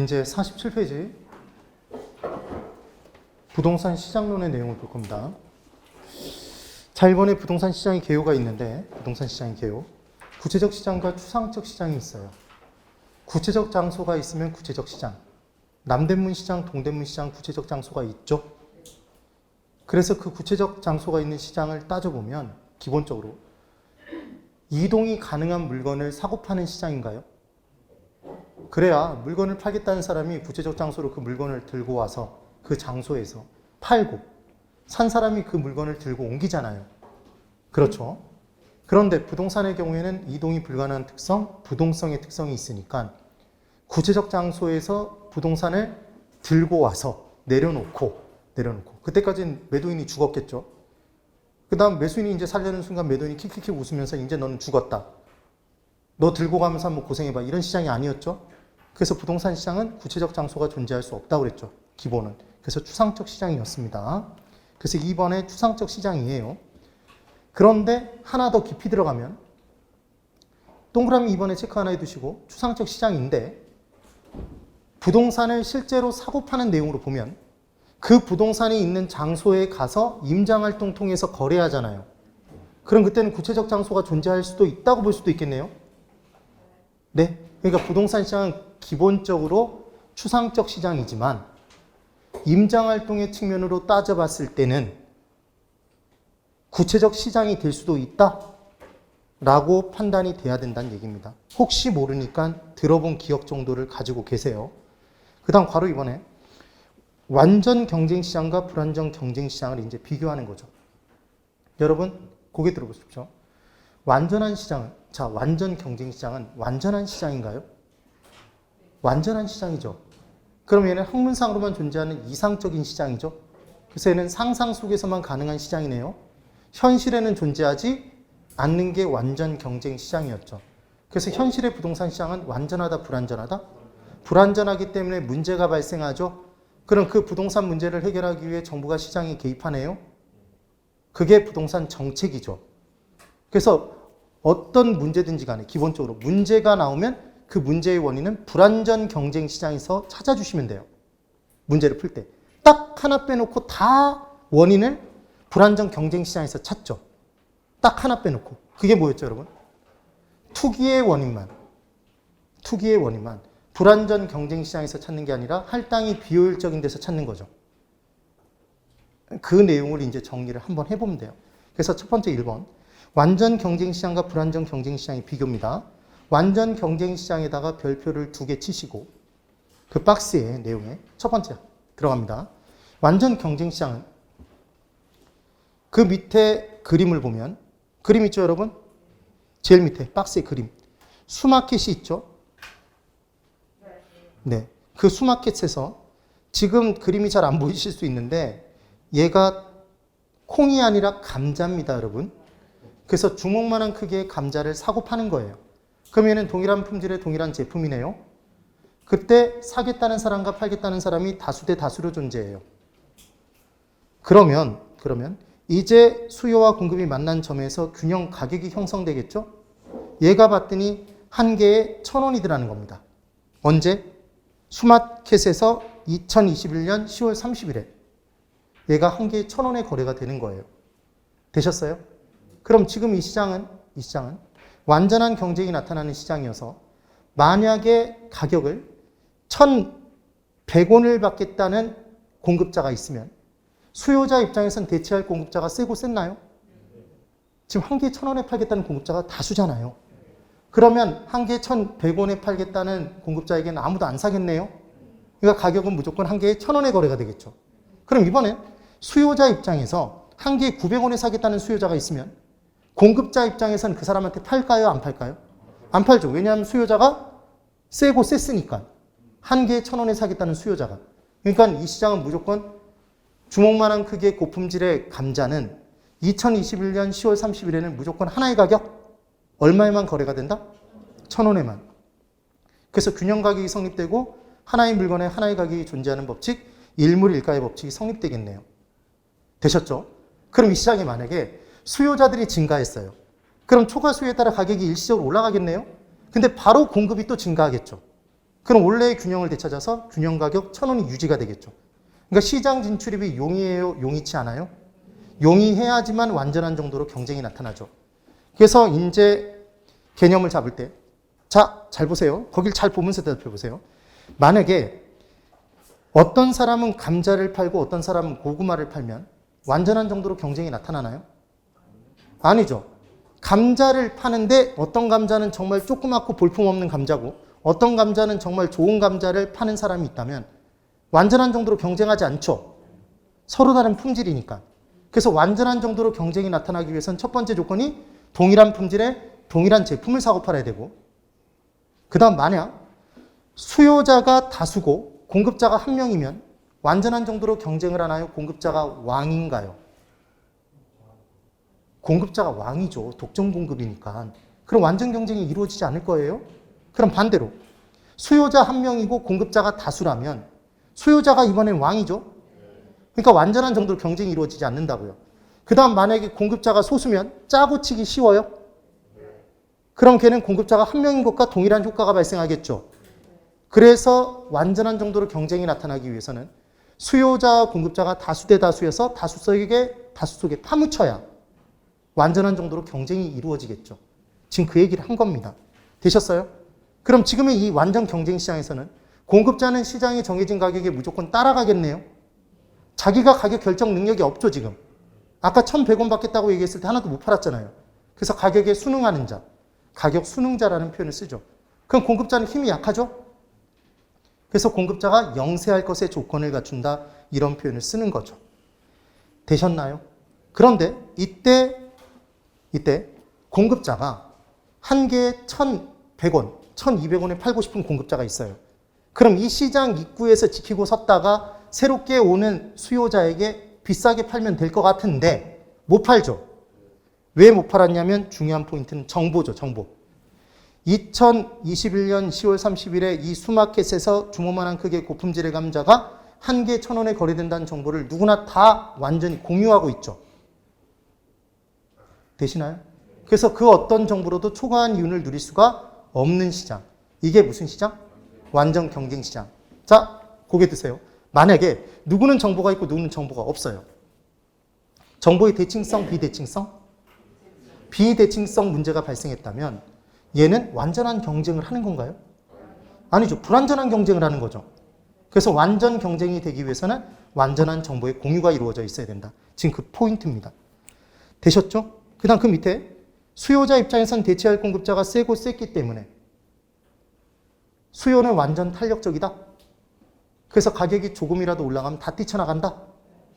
이제 47페이지 부동산 시장론의 내용을 볼 겁니다. 자, 이번에 부동산 시장의 개요가 있는데 부동산 시장의 개요, 구체적 시장과 추상적 시장이 있어요. 구체적 장소가 있으면 구체적 시장, 남대문 시장, 동대문 시장 구체적 장소가 있죠. 그래서 그 구체적 장소가 있는 시장을 따져보면 기본적으로 이동이 가능한 물건을 사고 파는 시장인가요? 그래야 물건을 팔겠다는 사람이 구체적 장소로 그 물건을 들고 와서 그 장소에서 팔고, 산 사람이 그 물건을 들고 옮기잖아요. 그렇죠? 그런데 부동산의 경우에는 이동이 불가능한 특성, 부동성의 특성이 있으니까 구체적 장소에서 부동산을 들고 와서 내려놓고 그때까지는 매도인이 죽었겠죠. 그 다음 매수인이 이제 살려는 순간 매도인이 킥킥킥 웃으면서 이제 너는 죽었다, 너 들고 가면서 한번 고생해봐, 이런 시장이 아니었죠. 그래서 부동산 시장은 구체적 장소가 존재할 수 없다고 그랬죠, 기본은. 그래서 추상적 시장이었습니다. 그래서 2번에 추상적 시장이에요. 그런데 하나 더 깊이 들어가면, 동그라미 2번에 체크 하나 해두시고, 추상적 시장인데 부동산을 실제로 사고 파는 내용으로 보면 그 부동산이 있는 장소에 가서 임장활동 통해서 거래하잖아요. 그럼 그때는 구체적 장소가 존재할 수도 있다고 볼 수도 있겠네요. 네, 그러니까 부동산 시장은 기본적으로 추상적 시장이지만 임장활동의 측면으로 따져봤을 때는 구체적 시장이 될 수도 있다라고 판단이 돼야 된다는 얘기입니다. 혹시 모르니까 들어본 기억 정도를 가지고 계세요. 그 다음 괄호 2번에 완전 경쟁시장과 불완전 경쟁시장을 이제 비교하는 거죠. 여러분 고개 들어보십시오. 완전한 시장은, 자, 완전 경쟁시장은 완전한 시장인가요? 완전한 시장이죠. 그럼 얘는 학문상으로만 존재하는 이상적인 시장이죠. 그래서 얘는 상상 속에서만 가능한 시장이네요. 현실에는 존재하지 않는 게 완전 경쟁시장이었죠. 그래서 현실의 부동산 시장은 완전하다, 불완전하다? 불완전하기 때문에 문제가 발생하죠. 그럼 그 부동산 문제를 해결하기 위해 정부가 시장에 개입하네요. 그게 부동산 정책이죠. 그래서 어떤 문제든지 간에 기본적으로 문제가 나오면 그 문제의 원인은 불완전 경쟁 시장에서 찾아주시면 돼요. 문제를 풀 때. 딱 하나 빼놓고 다 원인을 불완전 경쟁 시장에서 찾죠. 딱 하나 빼놓고. 그게 뭐였죠, 여러분? 투기의 원인만. 불완전 경쟁 시장에서 찾는 게 아니라 할당이 비효율적인 데서 찾는 거죠. 그 내용을 이제 정리를 한번 해보면 돼요. 그래서 첫 번째 1번. 완전 경쟁시장과 불완전 경쟁시장의 비교입니다. 완전 경쟁시장에다가 별표를 2개 치시고 그 박스의 내용에 첫 번째 들어갑니다. 완전 경쟁시장은 그 밑에 그림을 보면, 그림 있죠 여러분? 제일 밑에 박스의 그림. 수마켓이 있죠? 네, 그 수마켓에서 지금 그림이 잘 안 보이실 수 있는데 얘가 콩이 아니라 감자입니다, 여러분. 그래서 주먹만한 크기의 감자를 사고 파는 거예요. 그럼 얘는 동일한 품질의 동일한 제품이네요. 그때 사겠다는 사람과 팔겠다는 사람이 다수 대 다수로 존재해요. 그러면 이제 수요와 공급이 만난 점에서 균형 가격이 형성되겠죠? 얘가 봤더니 한 개에 1,000원이더라는 겁니다. 언제? 수마켓에서 2021년 10월 30일에 얘가 한 개에 1,000원에 거래가 되는 거예요. 되셨어요? 그럼 지금 이 시장은 완전한 경쟁이 나타나는 시장이어서 만약에 가격을 1,100원을 받겠다는 공급자가 있으면 수요자 입장에선 대체할 공급자가 세고 셌나요? 지금 한 개에 1,000원에 팔겠다는 공급자가 다수잖아요. 그러면 한 개에 1,100원에 팔겠다는 공급자에게는 아무도 안 사겠네요. 그러니까 가격은 무조건 한 개에 1,000원에 거래가 되겠죠. 그럼 이번엔 수요자 입장에서 한 개에 900원에 사겠다는 수요자가 있으면 공급자 입장에서는 그 사람한테 팔까요? 안 팔까요? 안 팔죠. 왜냐하면 수요자가 세고 셌으니까. 한 개에 1,000원에 사겠다는 수요자가. 그러니까 이 시장은 무조건 주먹만한 크기의 고품질의 감자는 2021년 10월 30일에는 무조건 하나의 가격? 얼마에만 거래가 된다? 1,000원에만. 그래서 균형 가격이 성립되고 하나의 물건에 하나의 가격이 존재하는 법칙, 일물일가의 법칙이 성립되겠네요. 되셨죠? 그럼 이 시장이 만약에 수요자들이 증가했어요. 그럼 초과 수요에 따라 가격이 일시적으로 올라가겠네요. 근데 바로 공급이 또 증가하겠죠. 그럼 원래의 균형을 되찾아서 균형 가격 1,000원이 유지가 되겠죠. 그러니까 시장 진출입이 용이해요? 용이치 않아요? 용이해야지만 완전한 정도로 경쟁이 나타나죠. 그래서 이제 개념을 잡을 때, 자, 잘 보세요. 거길 잘 보면서 대답해 보세요. 만약에 어떤 사람은 감자를 팔고 어떤 사람은 고구마를 팔면 완전한 정도로 경쟁이 나타나나요? 아니죠. 감자를 파는데 어떤 감자는 정말 조그맣고 볼품없는 감자고 어떤 감자는 정말 좋은 감자를 파는 사람이 있다면 완전한 정도로 경쟁하지 않죠. 서로 다른 품질이니까. 그래서 완전한 정도로 경쟁이 나타나기 위해서는 첫 번째 조건이 동일한 품질의 동일한 제품을 사고 팔아야 되고, 그 다음 만약 수요자가 다수고 공급자가 한 명이면 완전한 정도로 경쟁을 하나요? 공급자가 왕인가요? 공급자가 왕이죠. 독점 공급이니까. 그럼 완전 경쟁이 이루어지지 않을 거예요? 그럼 반대로 수요자 한 명이고 공급자가 다수라면 수요자가 이번엔 왕이죠. 그러니까 완전한 정도로 경쟁이 이루어지지 않는다고요. 그 다음 만약에 공급자가 소수면 짜고 치기 쉬워요? 그럼 걔는 공급자가 한 명인 것과 동일한 효과가 발생하겠죠. 그래서 완전한 정도로 경쟁이 나타나기 위해서는 수요자와 공급자가 다수 대 다수여서 다수 속에 파묻혀야 완전한 정도로 경쟁이 이루어지겠죠. 지금 그 얘기를 한 겁니다. 되셨어요? 그럼 지금의 이 완전 경쟁 시장에서는 공급자는 시장에 정해진 가격에 무조건 따라가겠네요. 자기가 가격 결정 능력이 없죠, 지금. 아까 1,100원 받겠다고 얘기했을 때 하나도 못 팔았잖아요. 그래서 가격에 순응하는 자, 가격 순응자라는 표현을 쓰죠. 그럼 공급자는 힘이 약하죠? 그래서 공급자가 영세할 것의 조건을 갖춘다, 이런 표현을 쓰는 거죠. 되셨나요? 그런데 이때 공급자가 한 개에 1,100원, 1,200원에 팔고 싶은 공급자가 있어요. 그럼 이 시장 입구에서 지키고 섰다가 새롭게 오는 수요자에게 비싸게 팔면 될 것 같은데 못 팔죠. 왜 못 팔았냐면 중요한 포인트는 정보죠. 정보. 2021년 10월 30일에 이 수마켓에서 주먹만한 크기의 고품질의 감자가 한 개 1,000원에 거래된다는 정보를 누구나 다 완전히 공유하고 있죠. 되시나요? 그래서 그 어떤 정보로도 초과한 이윤을 누릴 수가 없는 시장. 이게 무슨 시장? 완전 경쟁 시장. 자, 고개 드세요. 만약에 누구는 정보가 있고 누구는 정보가 없어요. 정보의 대칭성, 비대칭성? 비대칭성 문제가 발생했다면 얘는 완전한 경쟁을 하는 건가요? 아니죠. 불완전한 경쟁을 하는 거죠. 그래서 완전 경쟁이 되기 위해서는 완전한 정보의 공유가 이루어져 있어야 된다. 지금 그 포인트입니다. 되셨죠? 그 다음 그 밑에 수요자 입장에선 대체할 공급자가 세고 셌기 때문에 수요는 완전 탄력적이다. 그래서 가격이 조금이라도 올라가면 다 뛰쳐나간다.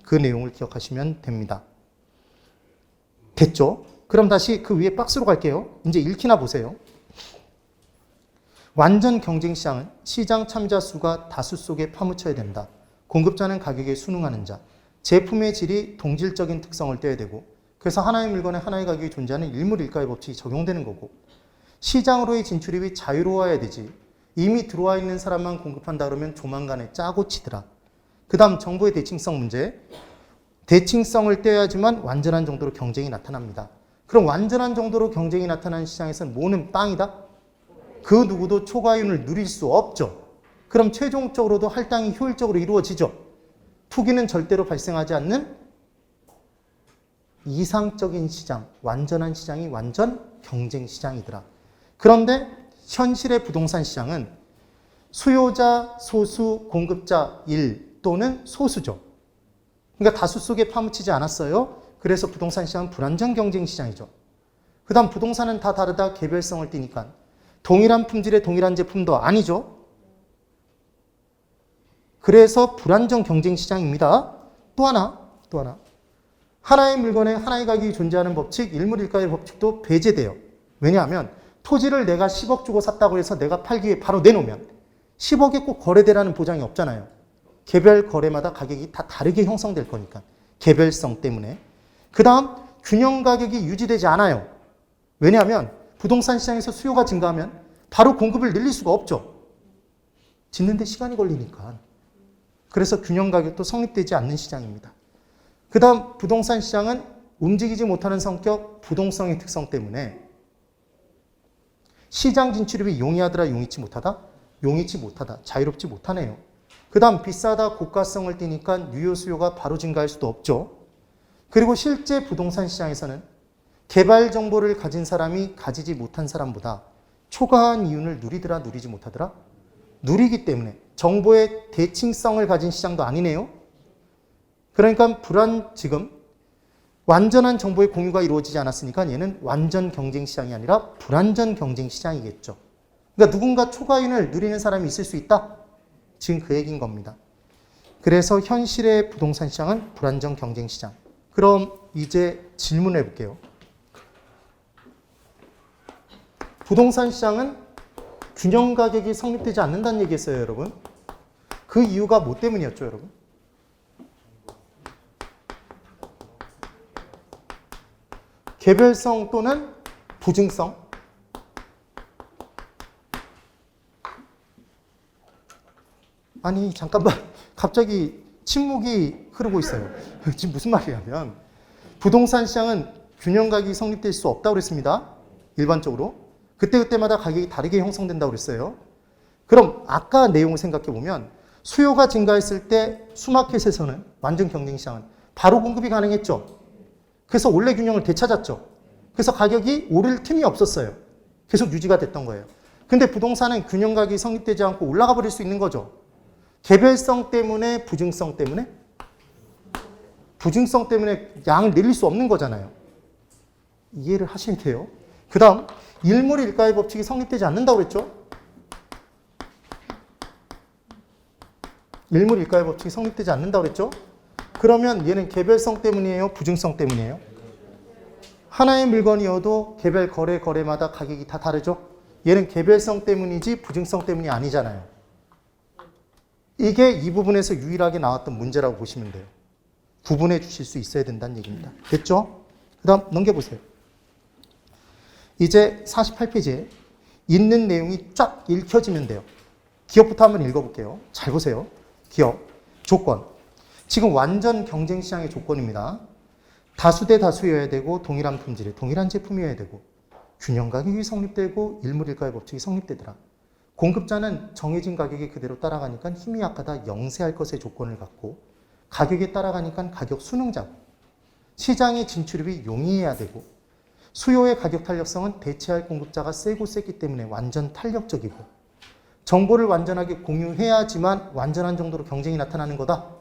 그 내용을 기억하시면 됩니다. 됐죠? 그럼 다시 그 위에 박스로 갈게요. 이제 읽기나 보세요. 완전 경쟁 시장은 시장 참자 수가 다수 속에 파묻혀야 된다. 공급자는 가격에 순응하는 자. 제품의 질이 동질적인 특성을 떼야 되고, 그래서 하나의 물건에 하나의 가격이 존재하는 일물일가의 법칙이 적용되는 거고, 시장으로의 진출입이 자유로워야 되지 이미 들어와 있는 사람만 공급한다 그러면 조만간에 짜고 치더라. 그 다음 정보의 대칭성 문제. 대칭성을 떼야지만 완전한 정도로 경쟁이 나타납니다. 그럼 완전한 정도로 경쟁이 나타나는 시장에서는 뭐는 빵이다? 그 누구도 초과이윤을 누릴 수 없죠. 그럼 최종적으로도 할당이 효율적으로 이루어지죠. 투기는 절대로 발생하지 않는 이상적인 시장, 완전한 시장이 완전 경쟁 시장이더라. 그런데 현실의 부동산 시장은 수요자 소수, 공급자 1 또는 소수죠. 그러니까 다수 속에 파묻히지 않았어요. 그래서 부동산 시장은 불완전 경쟁 시장이죠. 그 다음 부동산은 다 다르다, 개별성을 띠니까 동일한 품질의 동일한 제품도 아니죠. 그래서 불완전 경쟁 시장입니다. 또 하나. 하나의 물건에 하나의 가격이 존재하는 법칙, 일물일가의 법칙도 배제돼요. 왜냐하면 토지를 내가 10억 주고 샀다고 해서 내가 팔기 위해 바로 내놓으면 10억에 꼭 거래되라는 보장이 없잖아요. 개별 거래마다 가격이 다 다르게 형성될 거니까. 개별성 때문에. 그 다음 균형 가격이 유지되지 않아요. 왜냐하면 부동산 시장에서 수요가 증가하면 바로 공급을 늘릴 수가 없죠. 짓는데 시간이 걸리니까. 그래서 균형 가격도 성립되지 않는 시장입니다. 그 다음 부동산 시장은 움직이지 못하는 성격, 부동성의 특성 때문에 시장 진출입이 용이하더라, 용이치 못하다? 용이치 못하다, 자유롭지 못하네요. 그 다음 비싸다, 고가성을 띠니까 유효 수요가 바로 증가할 수도 없죠. 그리고 실제 부동산 시장에서는 개발 정보를 가진 사람이 가지지 못한 사람보다 초과한 이윤을 누리더라, 누리지 못하더라? 누리기 때문에 정보의 대칭성을 가진 시장도 아니네요. 그러니까 지금 완전한 정보의 공유가 이루어지지 않았으니까 얘는 완전 경쟁 시장이 아니라 불완전 경쟁 시장이겠죠. 그러니까 누군가 초과이윤을 누리는 사람이 있을 수 있다. 지금 그 얘기인 겁니다. 그래서 현실의 부동산 시장은 불완전 경쟁 시장. 그럼 이제 질문을 해볼게요. 부동산 시장은 균형 가격이 성립되지 않는다는 얘기했어요, 여러분. 그 이유가 뭐 때문이었죠, 여러분? 개별성 또는 부증성. 아니, 잠깐만. 갑자기 침묵이 흐르고 있어요. 지금 무슨 말이냐면 부동산 시장은 균형 가격이 성립될 수 없다고 그랬습니다. 일반적으로. 그때그때마다 가격이 다르게 형성된다고 그랬어요. 그럼 아까 내용을 생각해 보면 수요가 증가했을 때 수마켓에서는 완전 경쟁 시장은 바로 공급이 가능했죠. 그래서 원래 균형을 되찾았죠. 그래서 가격이 오를 틈이 없었어요. 계속 유지가 됐던 거예요. 근데 부동산은 균형 가격이 성립되지 않고 올라가 버릴 수 있는 거죠. 개별성 때문에, 부증성 때문에? 부증성 때문에 양을 늘릴 수 없는 거잖아요. 이해를 하셔야 돼요. 그 다음 일물일가의 법칙이 성립되지 않는다고 그랬죠? 일물일가의 법칙이 성립되지 않는다고 그랬죠? 그러면 얘는 개별성 때문이에요? 부증성 때문이에요? 하나의 물건이어도 개별 거래마다 가격이 다 다르죠? 얘는 개별성 때문이지 부증성 때문이 아니잖아요. 이게 이 부분에서 유일하게 나왔던 문제라고 보시면 돼요. 구분해 주실 수 있어야 된다는 얘기입니다. 됐죠? 그 다음 넘겨보세요. 이제 48페이지에 있는 내용이 쫙 읽혀지면 돼요. 기업부터 한번 읽어볼게요. 잘 보세요. 기업, 조건. 지금 완전 경쟁 시장의 조건입니다. 다수 대 다수여야 되고 동일한 품질의 동일한 제품이어야 되고 균형 가격이 성립되고 일물일가의 법칙이 성립되더라. 공급자는 정해진 가격이 그대로 따라가니까 힘이 약하다 영세할 것의 조건을 갖고 가격에 따라가니까 가격 순응자고 시장의 진출입이 용이해야 되고 수요의 가격 탄력성은 대체할 공급자가 세고 셌기 때문에 완전 탄력적이고 정보를 완전하게 공유해야지만 완전한 정도로 경쟁이 나타나는 거다.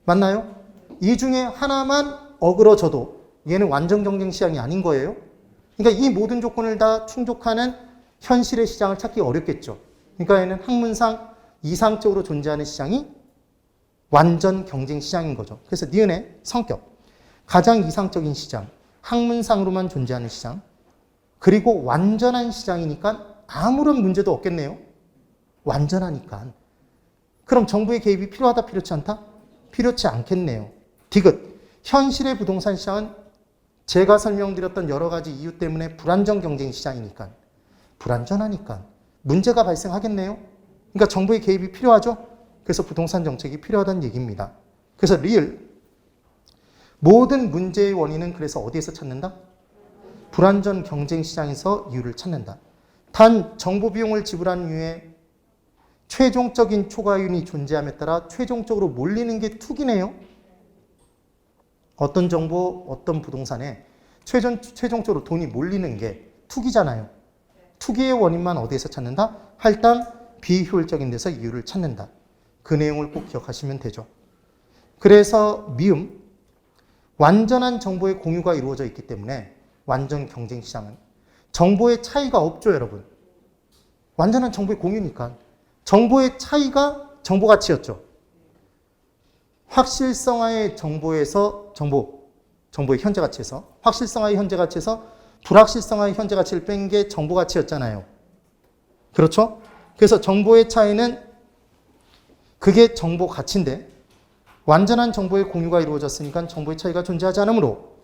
맞나요? 이 중에 하나만 어그러져도 얘는 완전 경쟁 시장이 아닌 거예요. 그러니까 이 모든 조건을 다 충족하는 현실의 시장을 찾기 어렵겠죠. 그러니까 얘는 학문상 이상적으로 존재하는 시장이 완전 경쟁 시장인 거죠. 그래서 니은의 성격, 가장 이상적인 시장, 학문상으로만 존재하는 시장, 그리고 완전한 시장이니까 아무런 문제도 없겠네요. 완전하니까. 그럼 정부의 개입이 필요하다, 필요치 않다? 필요치 않겠네요. 디귿, 현실의 부동산 시장은 제가 설명드렸던 여러 가지 이유 때문에 불안전 경쟁 시장이니까 불안전하니까 문제가 발생하겠네요. 그러니까 정부의 개입이 필요하죠. 그래서 부동산 정책이 필요하다는 얘기입니다. 그래서 리을, 모든 문제의 원인은 그래서 어디에서 찾는다? 불완전 경쟁 시장에서 이유를 찾는다. 단 정보 비용을 지불한 이후에 최종적인 초과이윤이 존재함에 따라 최종적으로 몰리는 게 투기네요. 어떤 정보, 어떤 부동산에 최종적으로 돈이 몰리는 게 투기잖아요. 투기의 원인만 어디에서 찾는다? 할당, 비효율적인 데서 이유를 찾는다. 그 내용을 꼭 기억하시면 되죠. 그래서 미음, 완전한 정보의 공유가 이루어져 있기 때문에 완전 경쟁 시장은 정보의 차이가 없죠, 여러분. 완전한 정보의 공유니까. 정보의 차이가 정보 가치였죠. 확실성화의 정보에서 정보의 현재 가치에서 확실성화의 현재 가치에서 불확실성화의 현재 가치를 뺀 게 정보 가치였잖아요. 그렇죠? 그래서 정보의 차이는 그게 정보 가치인데 완전한 정보의 공유가 이루어졌으니까 정보의 차이가 존재하지 않으므로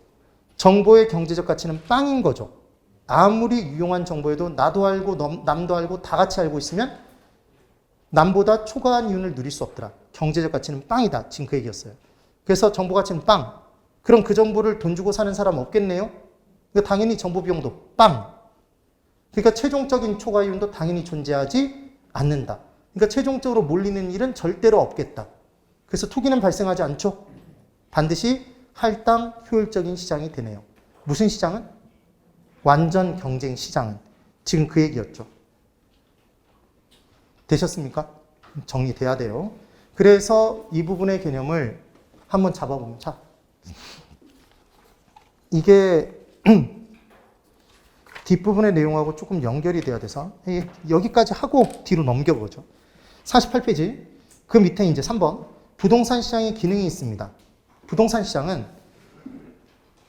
정보의 경제적 가치는 빵인 거죠. 아무리 유용한 정보에도 나도 알고 남도 알고 다 같이 알고 있으면 남보다 초과한 이윤을 누릴 수 없더라. 경제적 가치는 빵이다. 지금 그 얘기였어요. 그래서 정보 가치는 빵. 그럼 그 정보를 돈 주고 사는 사람 없겠네요? 그러니까 당연히 정보 비용도 빵. 그러니까 최종적인 초과 이윤도 당연히 존재하지 않는다. 그러니까 최종적으로 몰리는 일은 절대로 없겠다. 그래서 투기는 발생하지 않죠. 반드시 할당 효율적인 시장이 되네요. 무슨 시장은? 완전 경쟁 시장은. 지금 그 얘기였죠. 되셨습니까? 정리돼야 돼요. 그래서 이 부분의 개념을 한번 잡아보면, 자, 이게 뒷부분의 내용하고 조금 연결이 돼야 돼서 여기까지 하고 뒤로 넘겨보죠. 48페이지 그 밑에 이제 3번 부동산 시장의 기능이 있습니다. 부동산 시장은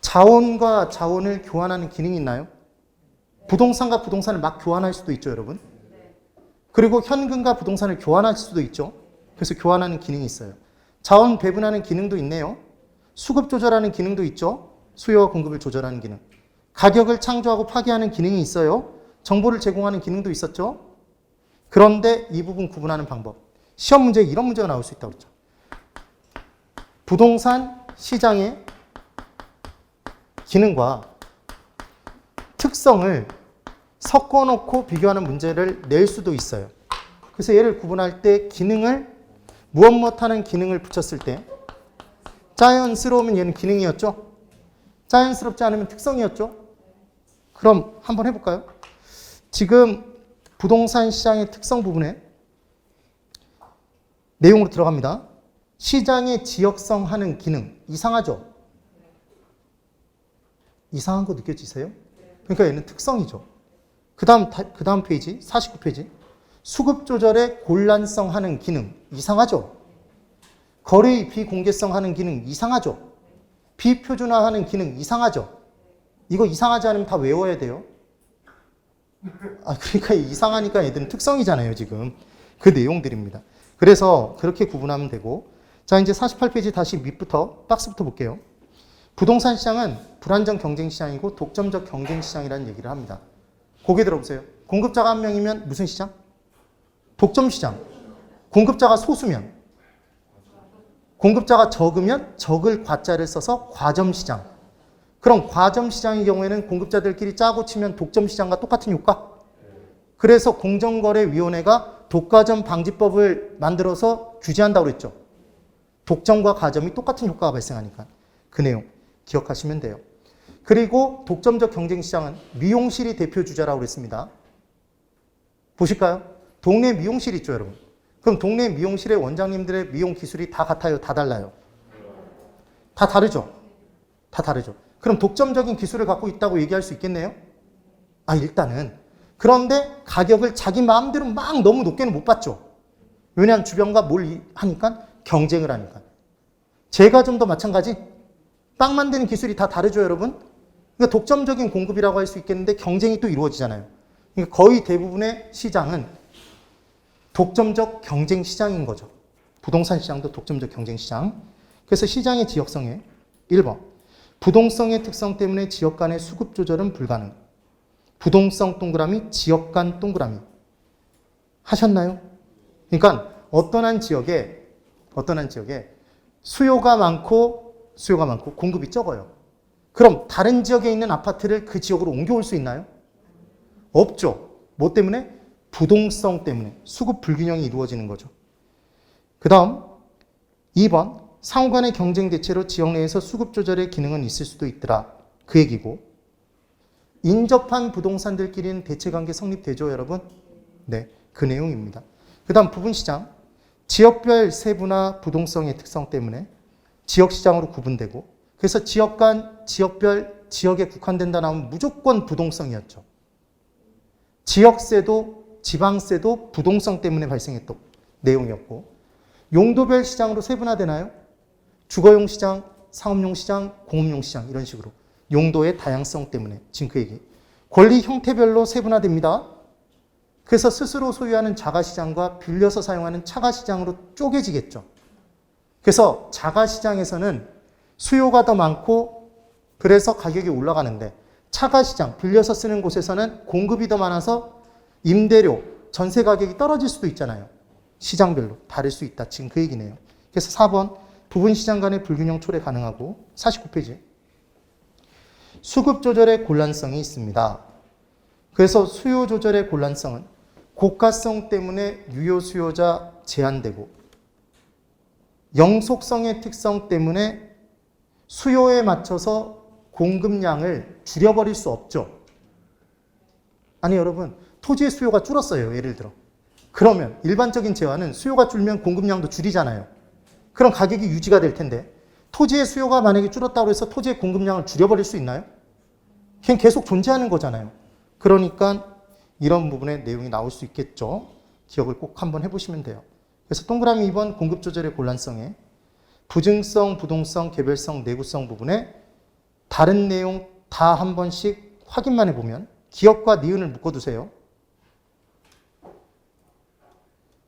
자원과 자원을 교환하는 기능이 있나요? 부동산과 부동산을 막 교환할 수도 있죠, 여러분. 그리고 현금과 부동산을 교환할 수도 있죠. 그래서 교환하는 기능이 있어요. 자원 배분하는 기능도 있네요. 수급 조절하는 기능도 있죠. 수요와 공급을 조절하는 기능. 가격을 창조하고 파괴하는 기능이 있어요. 정보를 제공하는 기능도 있었죠. 그런데 이 부분 구분하는 방법. 시험 문제에 이런 문제가 나올 수 있다고 그랬죠. 부동산 시장의 기능과 특성을 섞어놓고 비교하는 문제를 낼 수도 있어요. 그래서 얘를 구분할 때 기능을 무엇 못하는 기능을 붙였을 때 자연스러우면 얘는 기능이었죠. 자연스럽지 않으면 특성이었죠. 그럼 한번 해볼까요? 지금 부동산 시장의 특성 부분에 내용으로 들어갑니다. 시장의 지역성 하는 기능. 이상하죠? 이상한 거 느껴지세요? 그러니까 얘는 특성이죠. 그 다음 페이지, 49페이지. 수급 조절의 곤란성 하는 기능. 이상하죠? 거래의 비공개성 하는 기능. 이상하죠? 비표준화 하는 기능. 이상하죠? 이거 이상하지 않으면 다 외워야 돼요. 그러니까 이상하니까 애들은 특성이잖아요, 지금. 그 내용들입니다. 그래서 그렇게 구분하면 되고. 자, 이제 48페이지 다시 밑부터, 박스부터 볼게요. 부동산 시장은 불안정 경쟁 시장이고 독점적 경쟁 시장이라는 얘기를 합니다. 고개 들어보세요. 공급자가 한 명이면 무슨 시장? 독점 시장. 공급자가 소수면, 공급자가 적으면 적을 과자를 써서 과점 시장. 그럼 과점 시장의 경우에는 공급자들끼리 짜고 치면 독점 시장과 똑같은 효과? 그래서 공정거래위원회가 독과점 방지법을 만들어서 규제한다고 그랬죠. 독점과 과점이 똑같은 효과가 발생하니까. 그 내용 기억하시면 돼요. 그리고 독점적 경쟁 시장은 미용실이 대표 주자라고 그랬습니다. 보실까요? 동네 미용실 있죠, 여러분. 그럼 동네 미용실의 원장님들의 미용 기술이 다 같아요? 다 달라요? 다 다르죠? 다 다르죠. 그럼 독점적인 기술을 갖고 있다고 얘기할 수 있겠네요? 일단은. 그런데 가격을 자기 마음대로 막 너무 높게는 못 받죠. 왜냐하면 주변과 뭘 하니까? 경쟁을 하니까. 제과점도 마찬가지. 빵 만드는 기술이 다 다르죠, 여러분? 그러니까 독점적인 공급이라고 할 수 있겠는데 경쟁이 또 이루어지잖아요. 그러니까 거의 대부분의 시장은 독점적 경쟁 시장인 거죠. 부동산 시장도 독점적 경쟁 시장. 그래서 시장의 지역성에 1번. 부동성의 특성 때문에 지역 간의 수급 조절은 불가능. 부동성 동그라미, 지역 간 동그라미. 하셨나요? 그러니까 어떤 한 지역에 수요가 많고 공급이 적어요. 그럼 다른 지역에 있는 아파트를 그 지역으로 옮겨올 수 있나요? 없죠. 뭐 때문에? 부동성 때문에 수급 불균형이 이루어지는 거죠. 그 다음 2번 상호 간의 경쟁 대체로 지역 내에서 수급 조절의 기능은 있을 수도 있더라. 그 얘기고 인접한 부동산들끼리는 대체관계 성립되죠, 여러분? 네, 그 내용입니다. 그 다음 부분시장 지역별 세분화 부동성의 특성 때문에 지역시장으로 구분되고 그래서 지역 간 지역별 지역에 국한된다 나오면 무조건 부동성이었죠. 지역세도 지방세도 부동성 때문에 발생했던 내용이었고 용도별 시장으로 세분화되나요? 주거용 시장, 상업용 시장, 공업용 시장 이런 식으로 용도의 다양성 때문에 지금 그 얘기. 권리 형태별로 세분화됩니다. 그래서 스스로 소유하는 자가시장과 빌려서 사용하는 차가시장으로 쪼개지겠죠. 그래서 자가시장에서는 수요가 더 많고 그래서 가격이 올라가는데 차가시장, 빌려서 쓰는 곳에서는 공급이 더 많아서 임대료, 전세 가격이 떨어질 수도 있잖아요. 시장별로 다를 수 있다. 지금 그 얘기네요. 그래서 4번 부분 시장 간의 불균형 초래 가능하고 49페이지 수급 조절의 곤란성이 있습니다. 그래서 수요 조절의 곤란성은 고가성 때문에 유효 수요자 제한되고 영속성의 특성 때문에 수요에 맞춰서 공급량을 줄여버릴 수 없죠. 아니 여러분, 토지의 수요가 줄었어요. 예를 들어. 그러면 일반적인 재화는 수요가 줄면 공급량도 줄이잖아요. 그럼 가격이 유지가 될 텐데 토지의 수요가 만약에 줄었다고 해서 토지의 공급량을 줄여버릴 수 있나요? 그냥 계속 존재하는 거잖아요. 그러니까 이런 부분의 내용이 나올 수 있겠죠. 기억을 꼭 한번 해보시면 돼요. 그래서 동그라미 2번 공급 조절의 곤란성에 부증성, 부동성, 개별성, 내구성 부분에 다른 내용 다 한 번씩 확인만 해보면 기억과 니은을 묶어두세요.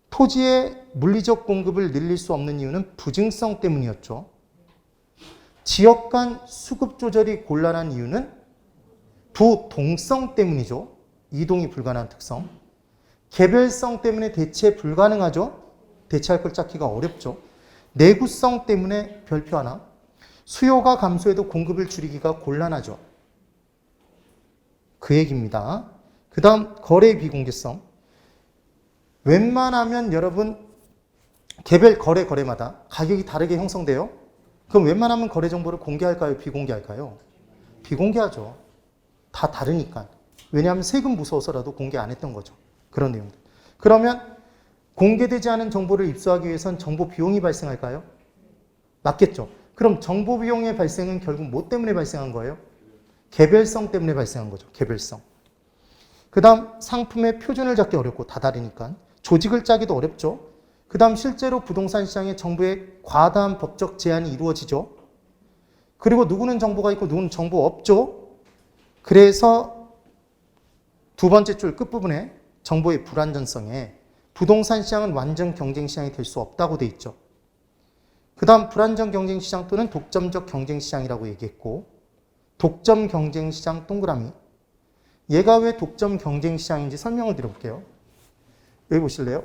토지의 물리적 공급을 늘릴 수 없는 이유는 부증성 때문이었죠. 지역 간 수급 조절이 곤란한 이유는 부동성 때문이죠. 이동이 불가능한 특성. 개별성 때문에 대체 불가능하죠. 대체할 걸 찾기가 어렵죠. 내구성 때문에 별표 하나. 수요가 감소해도 공급을 줄이기가 곤란하죠. 그 얘기입니다. 그 다음 거래의 비공개성. 웬만하면 여러분 개별 거래마다 가격이 다르게 형성돼요. 그럼 웬만하면 거래 정보를 공개할까요? 비공개할까요? 비공개하죠. 다 다르니까. 왜냐하면 세금 무서워서라도 공개 안 했던 거죠. 그런 내용들. 그러면 공개되지 않은 정보를 입수하기 위해선 정보 비용이 발생할까요? 맞겠죠. 그럼 정보 비용의 발생은 결국 뭐 때문에 발생한 거예요? 개별성 때문에 발생한 거죠. 개별성. 그 다음 상품의 표준을 잡기 어렵고 다 다르니까. 조직을 짜기도 어렵죠. 그 다음 실제로 부동산 시장에 정부의 과다한 법적 제한이 이루어지죠. 그리고 누구는 정보가 있고 누구는 정보 없죠. 그래서 두 번째 줄 끝부분에 정보의 불안전성에 부동산 시장은 완전 경쟁 시장이 될 수 없다고 돼 있죠. 그 다음 불안전 경쟁 시장 또는 독점적 경쟁 시장이라고 얘기했고 독점 경쟁 시장 동그라미. 얘가 왜 독점 경쟁 시장인지 설명을 드려볼게요. 여기 보실래요?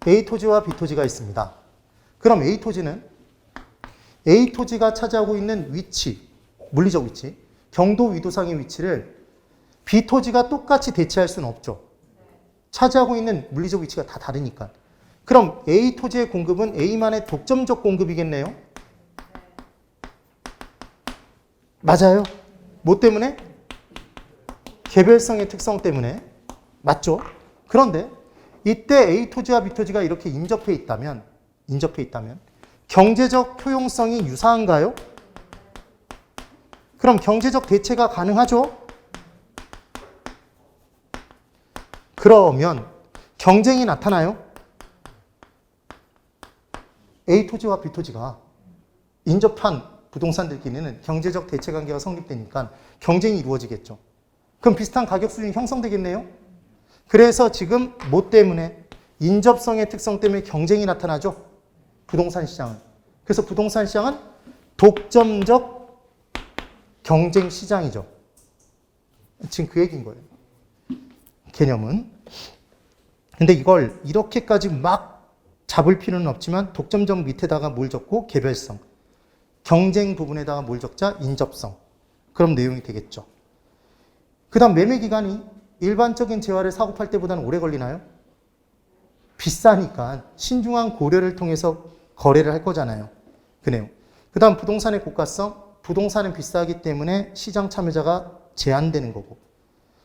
A 토지와 B 토지가 있습니다. 그럼 A 토지는 A 토지가 차지하고 있는 위치, 물리적 위치, 경도 위도상의 위치를 B 토지가 똑같이 대체할 수는 없죠. 차지하고 있는 물리적 위치가 다 다르니까. 그럼 A 토지의 공급은 A만의 독점적 공급이겠네요. 맞아요. 뭐 때문에? 개별성의 특성 때문에. 맞죠? 그런데 이때 A 토지와 B 토지가 이렇게 인접해 있다면 경제적 효용성이 유사한가요? 그럼 경제적 대체가 가능하죠? 그러면 경쟁이 나타나요? A 토지와 B 토지가 인접한 부동산들끼리는 경제적 대체 관계가 성립되니까 경쟁이 이루어지겠죠. 그럼 비슷한 가격 수준이 형성되겠네요? 그래서 지금 뭐 때문에? 인접성의 특성 때문에 경쟁이 나타나죠? 부동산 시장은. 그래서 부동산 시장은 독점적 경쟁 시장이죠. 지금 그 얘기인 거예요. 개념은. 근데 이걸 이렇게까지 막 잡을 필요는 없지만 독점적 밑에다가 뭘 적고 개별성. 경쟁 부분에다가 뭘 적자? 인접성. 그럼 내용이 되겠죠. 그 다음 매매 기간이 일반적인 재화를 사고 팔 때보다는 오래 걸리나요? 비싸니까 신중한 고려를 통해서 거래를 할 거잖아요. 그 내용. 그 다음 부동산의 고가성. 부동산은 비싸기 때문에 시장 참여자가 제한되는 거고.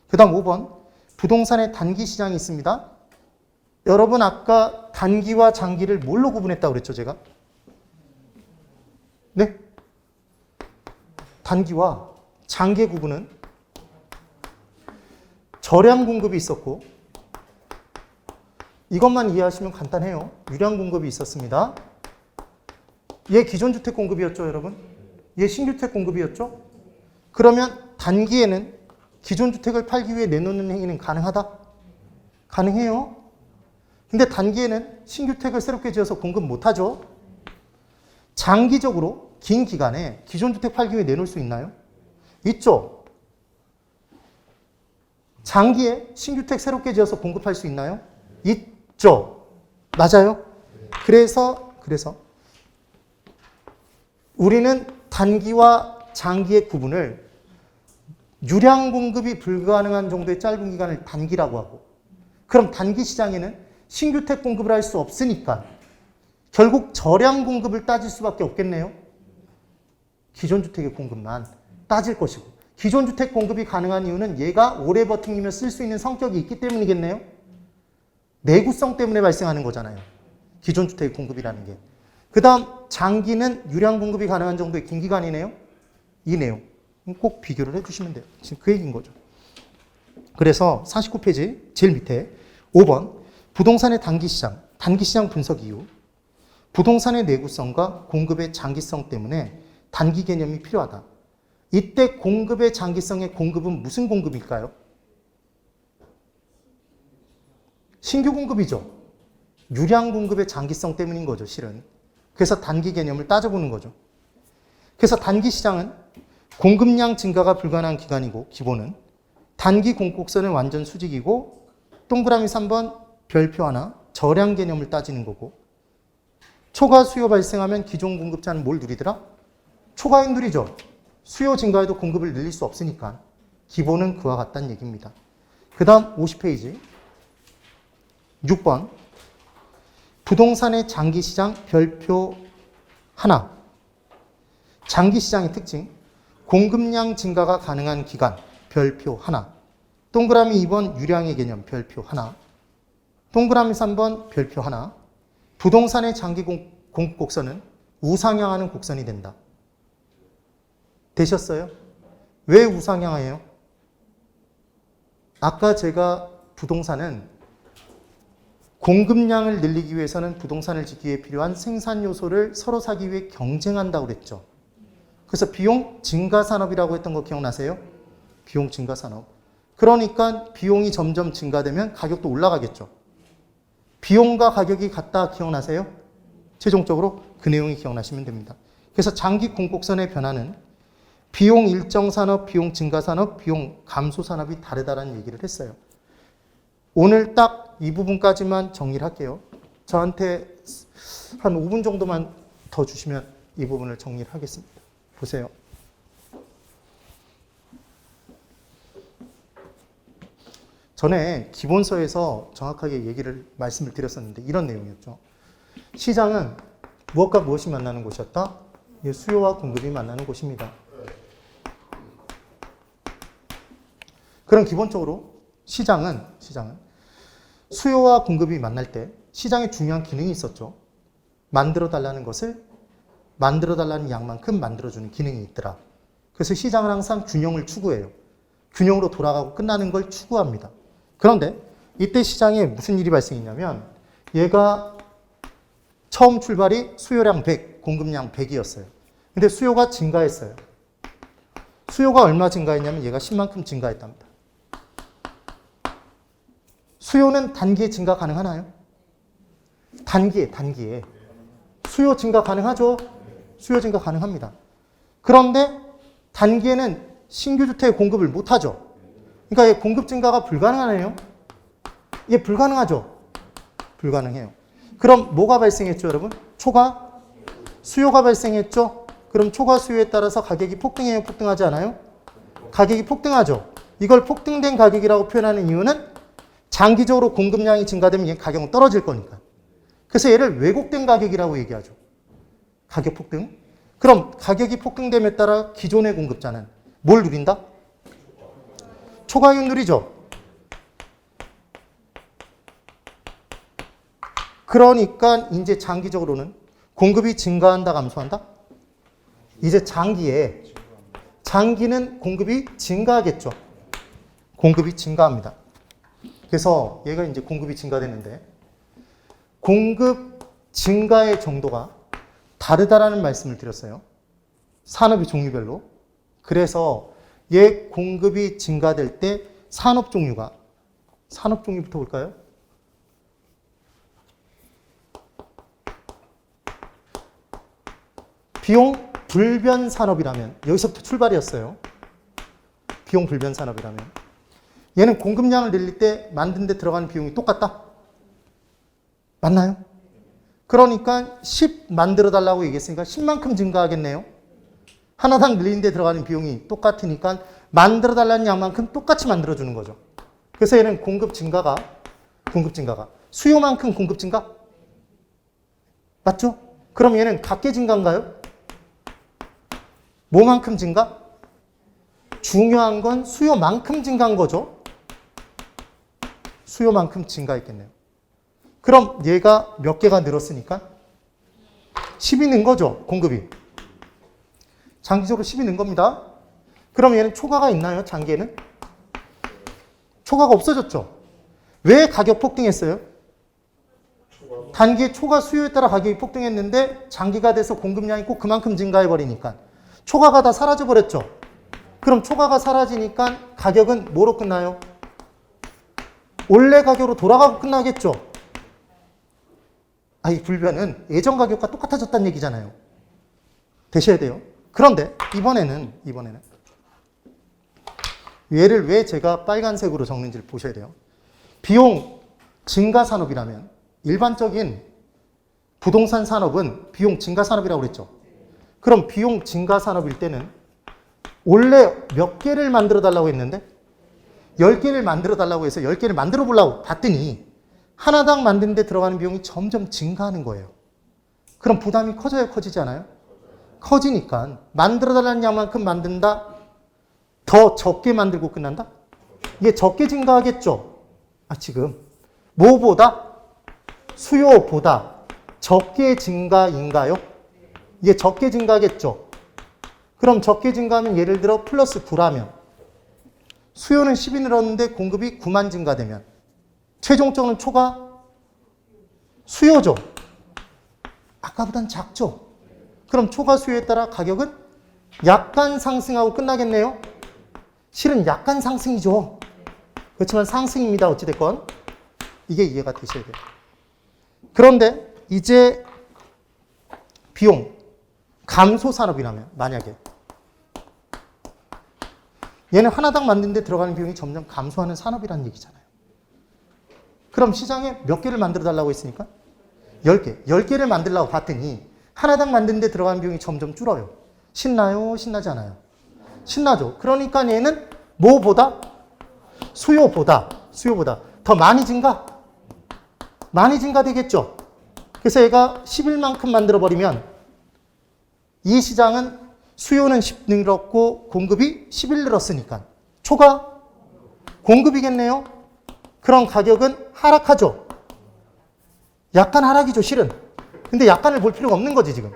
그 다음 5번. 부동산의 단기 시장이 있습니다. 여러분 아까 단기와 장기를 뭘로 구분했다고 그랬죠, 제가? 네? 단기와 장기의 구분은 저량 공급이 있었고 이것만 이해하시면 간단해요. 유량 공급이 있었습니다. 얘 기존주택 공급이었죠, 여러분? 얘 신주택 공급이었죠? 그러면 단기에는 기존주택을 팔기 위해 내놓는 행위는 가능하다? 가능해요. 근데 단기에는 신주택을 새롭게 지어서 공급 못하죠. 장기적으로 긴 기간에 기존주택 팔기 위해 내놓을 수 있나요? 있죠. 장기에 신주택 새롭게 지어서 공급할 수 있나요? 있죠. 맞아요. 그래서 우리는 단기와 장기의 구분을 유량 공급이 불가능한 정도의 짧은 기간을 단기라고 하고 그럼 단기 시장에는 신규택 공급을 할 수 없으니까 결국 저량 공급을 따질 수밖에 없겠네요. 기존 주택의 공급만 따질 것이고, 기존 주택 공급이 가능한 이유는 얘가 오래 버티면 쓸 수 있는 성격이 있기 때문이겠네요. 내구성 때문에 발생하는 거잖아요. 기존 주택의 공급이라는 게. 그 다음 장기는 유량 공급이 가능한 정도의 긴 기간이네요. 이 내용 꼭 비교를 해주시면 돼요. 지금 그 얘기인 거죠. 그래서 49페이지 제일 밑에 5번 부동산의 단기시장 분석 이유. 부동산의 내구성과 공급의 장기성 때문에 단기 개념이 필요하다. 이때 공급의 장기성의 공급은 무슨 공급일까요? 신규 공급이죠. 유량 공급의 장기성 때문인 거죠, 실은. 그래서 단기 개념을 따져보는 거죠. 그래서 단기 시장은 공급량 증가가 불가능한 기간이고, 기본은 단기 공급선은 완전 수직이고, 동그라미 3번 별표 하나 저량 개념을 따지는 거고, 초과 수요 발생하면 기존 공급자는 뭘 누리더라? 초과익 누리죠. 수요 증가에도 공급을 늘릴 수 없으니까 기본은 그와 같다는 얘기입니다. 그 다음 50페이지 6번 부동산의 장기시장 별표 하나. 장기시장의 특징 공급량 증가가 가능한 기간 별표 하나. 동그라미 2번 유량의 개념 별표 하나. 동그라미 3번 별표 하나. 부동산의 장기 공급 곡선은 우상향하는 곡선이 된다. 되셨어요? 왜 우상향해요? 아까 제가 부동산은 공급량을 늘리기 위해서는 부동산을 짓기 위해 필요한 생산 요소를 서로 사기 위해 경쟁한다고 그랬죠. 그래서 비용 증가 산업이라고 했던 거 기억나세요? 비용 증가 산업. 그러니까 비용이 점점 증가되면 가격도 올라가겠죠. 비용과 가격이 같다 기억나세요? 최종적으로 그 내용이 기억나시면 됩니다. 그래서 장기 공곡선의 변화는 비용 일정 산업, 비용 증가 산업, 비용 감소 산업이 다르다라는 얘기를 했어요. 오늘 딱 이 부분까지만 정리를 할게요. 저한테 한 5분 정도만 더 주시면 이 부분을 정리를 하겠습니다. 보세요. 전에 기본서에서 정확하게 말씀을 드렸었는데 이런 내용이었죠. 시장은 무엇과 무엇이 만나는 곳이었다? 수요와 공급이 만나는 곳입니다. 그럼 기본적으로 시장은 수요와 공급이 만날 때 시장에 중요한 기능이 있었죠. 만들어달라는 것을 만들어달라는 양만큼 만들어주는 기능이 있더라. 그래서 시장은 항상 균형을 추구해요. 균형으로 돌아가고 끝나는 걸 추구합니다. 그런데 이때 시장에 무슨 일이 발생했냐면 얘가 처음 출발이 수요량 100, 공급량 100이었어요. 근데 수요가 증가했어요. 수요가 얼마 증가했냐면 얘가 10만큼 증가했답니다. 수요는 단기에 증가 가능하나요? 단기에. 수요 증가 가능하죠? 수요 증가 가능합니다. 그런데 단기에는 신규 주택 공급을 못하죠. 그러니까 얘 공급 증가가 불가능하네요. 얘 불가능하죠? 불가능해요. 그럼 뭐가 발생했죠, 여러분? 초과 수요가 발생했죠? 그럼 초과 수요에 따라서 가격이 폭등해요, 폭등하지 않아요? 가격이 폭등하죠. 이걸 폭등된 가격이라고 표현하는 이유는 장기적으로 공급량이 증가되면 얘 가격은 떨어질 거니까. 그래서 얘를 왜곡된 가격이라고 얘기하죠. 가격 폭등. 그럼 가격이 폭등됨에 따라 기존의 공급자는 뭘 누린다? 초과이익 누리죠. 그러니까 이제 장기적으로는 공급이 증가한다, 감소한다? 이제 장기는 공급이 증가하겠죠. 공급이 증가합니다. 그래서 얘가 이제 공급이 증가됐는데 공급 증가의 정도가 다르다라는 말씀을 드렸어요. 산업의 종류별로. 그래서 얘 공급이 증가될 때 산업 종류부터 볼까요? 비용 불변 산업이라면 여기서부터 출발이었어요. 비용 불변 산업이라면 얘는 공급량을 늘릴 때 만든 데 들어가는 비용이 똑같다? 맞나요? 그러니까 10 만들어 달라고 얘기했으니까 10만큼 증가하겠네요. 하나당 늘리는 데 들어가는 비용이 똑같으니까 만들어 달라는 양만큼 똑같이 만들어 주는 거죠. 그래서 얘는 공급 증가가 공급 증가가. 수요만큼 공급 증가? 맞죠? 그럼 얘는 각계 증가인가요? 뭐만큼 증가? 중요한 건 수요만큼 증가한 거죠. 수요만큼 증가했겠네요. 그럼 얘가 몇 개가 늘었으니까? 10이 는 거죠, 공급이. 장기적으로 10이 는 겁니다. 그럼 얘는 초과가 있나요, 장기에는? 초과가 없어졌죠. 왜 가격 폭등했어요? 단기의 초과 수요에 따라 가격이 폭등했는데 장기가 돼서 공급량이 꼭 그만큼 증가해버리니까 초과가 다 사라져버렸죠. 그럼 초과가 사라지니까 가격은 뭐로 끝나요? 원래 가격으로 돌아가고 끝나겠죠. 이 불변은 예전 가격과 똑같아졌다는 얘기잖아요. 되셔야 돼요. 그런데 이번에는 얘를 왜 제가 빨간색으로 적는지를 보셔야 돼요. 비용 증가 산업이라면 일반적인 부동산 산업은 비용 증가 산업이라고 그랬죠. 그럼 비용 증가 산업일 때는 원래 몇 개를 만들어 달라고 했는데 10개를 만들어 달라고 해서 10개를 만들어 보려고 봤더니 하나당 만드는 데 들어가는 비용이 점점 증가하는 거예요. 그럼 부담이 커져요, 커지지 않아요? 커지니까 만들어 달라는 양만큼 만든다. 더 적게 만들고 끝난다? 이게 적게 증가하겠죠. 지금 뭐보다? 수요보다 적게 증가인가요? 이게 적게 증가하겠죠. 그럼 적게 증가하면 예를 들어 플러스 9라면 수요는 10이 늘었는데 공급이 9만 증가되면 최종적으로 초과 수요죠. 아까보단 작죠. 그럼 초과 수요에 따라 가격은 약간 상승하고 끝나겠네요. 실은 약간 상승이죠. 그렇지만 상승입니다. 어찌됐건. 이게 이해가 되셔야 돼요. 그런데 이제 비용 감소 산업이라면 만약에 얘는 하나당 만드는 데 들어가는 비용이 점점 감소하는 산업이라는 얘기잖아요. 그럼 시장에 몇 개를 만들어 달라고 했으니까? 10개. 10개를 만들려고 봤더니 하나당 만드는 데 들어가는 비용이 점점 줄어요. 신나요? 신나지 않아요? 신나죠. 그러니까 얘는 뭐보다? 수요보다 더 많이 증가? 많이 증가되겠죠. 그래서 얘가 11만큼 만들어버리면 이 시장은 수요는 10 늘었고 공급이 11 늘었으니까 초과 공급이겠네요. 그럼 가격은 하락하죠. 약간 하락이죠, 실은. 근데 약간을 볼 필요가 없는 거지, 지금.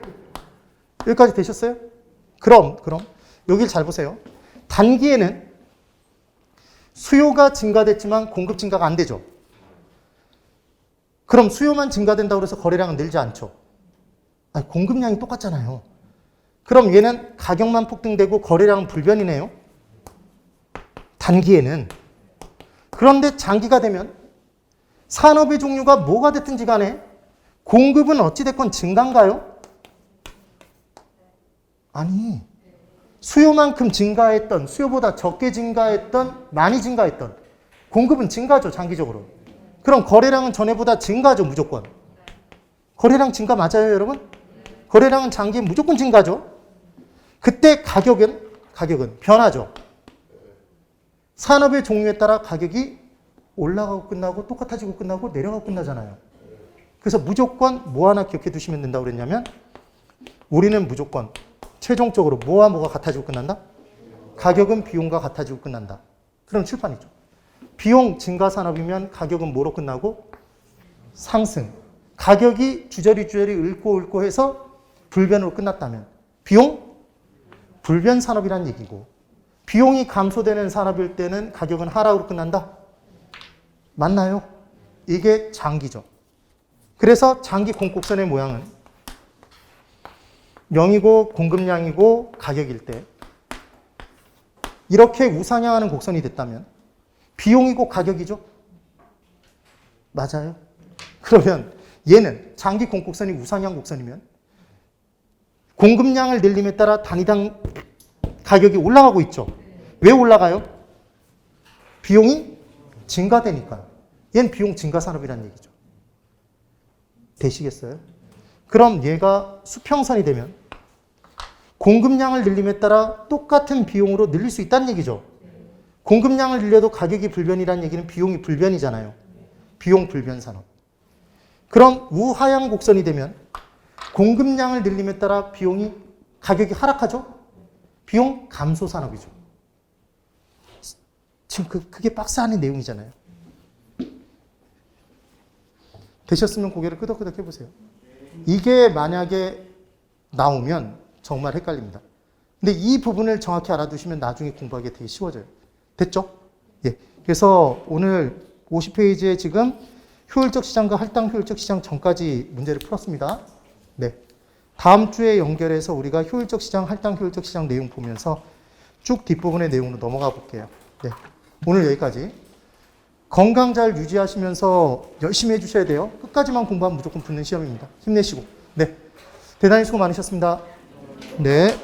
여기까지 되셨어요? 그럼 여기를 잘 보세요. 단기에는 수요가 증가됐지만 공급 증가가 안 되죠. 그럼 수요만 증가된다고 해서 거래량은 늘지 않죠. 공급량이 똑같잖아요. 그럼 얘는 가격만 폭등되고 거래량은 불변이네요. 단기에는. 그런데 장기가 되면 산업의 종류가 뭐가 됐든지 간에 공급은 어찌됐건 증가인가요? 아니, 수요만큼 증가했던, 수요보다 적게 증가했던, 많이 증가했던 공급은 증가죠, 장기적으로. 그럼 거래량은 전에보다 증가죠, 무조건. 거래량 증가 맞아요, 여러분? 거래량은 장기에 무조건 증가죠. 그때 가격은 변하죠. 산업의 종류에 따라 가격이 올라가고 끝나고 똑같아지고 끝나고 내려가고 끝나잖아요. 그래서 무조건 뭐 하나 기억해 두시면 된다고 그랬냐면 우리는 무조건 최종적으로 뭐와 뭐가 같아지고 끝난다? 가격은 비용과 같아지고 끝난다. 그럼 칠판이죠. 비용 증가 산업이면 가격은 뭐로 끝나고? 상승. 가격이 주저리 읊고 해서 불변으로 끝났다면 비용? 불변 산업이란 얘기고 비용이 감소되는 산업일 때는 가격은 하락으로 끝난다? 맞나요? 이게 장기죠. 그래서 장기 공곡선의 모양은 0이고 공급량이고 가격일 때 이렇게 우상향하는 곡선이 됐다면 비용이고 가격이죠? 맞아요? 그러면 얘는 장기 공곡선이 우상향 곡선이면 공급량을 늘림에 따라 단위당 가격이 올라가고 있죠. 왜 올라가요? 비용이 증가되니까. 얘는 비용 증가 산업이라는 얘기죠. 되시겠어요? 그럼 얘가 수평선이 되면 공급량을 늘림에 따라 똑같은 비용으로 늘릴 수 있다는 얘기죠. 공급량을 늘려도 가격이 불변이라는 얘기는 비용이 불변이잖아요. 비용 불변 산업. 그럼 우하향 곡선이 되면 공급량을 늘림에 따라 가격이 하락하죠? 비용 감소 산업이죠. 지금 그게 박스 안의 내용이잖아요. 되셨으면 고개를 끄덕끄덕 해보세요. 이게 만약에 나오면 정말 헷갈립니다. 근데 이 부분을 정확히 알아두시면 나중에 공부하기 되게 쉬워져요. 됐죠? 예. 그래서 오늘 50페이지에 지금 효율적 시장과 할당 효율적 시장 전까지 문제를 풀었습니다. 네. 다음 주에 연결해서 우리가 효율적 시장, 할당 효율적 시장 내용 보면서 쭉 뒷부분의 내용으로 넘어가 볼게요. 네. 오늘 여기까지. 건강 잘 유지하시면서 열심히 해주셔야 돼요. 끝까지만 공부하면 무조건 붙는 시험입니다. 힘내시고. 네. 대단히 수고 많으셨습니다. 네.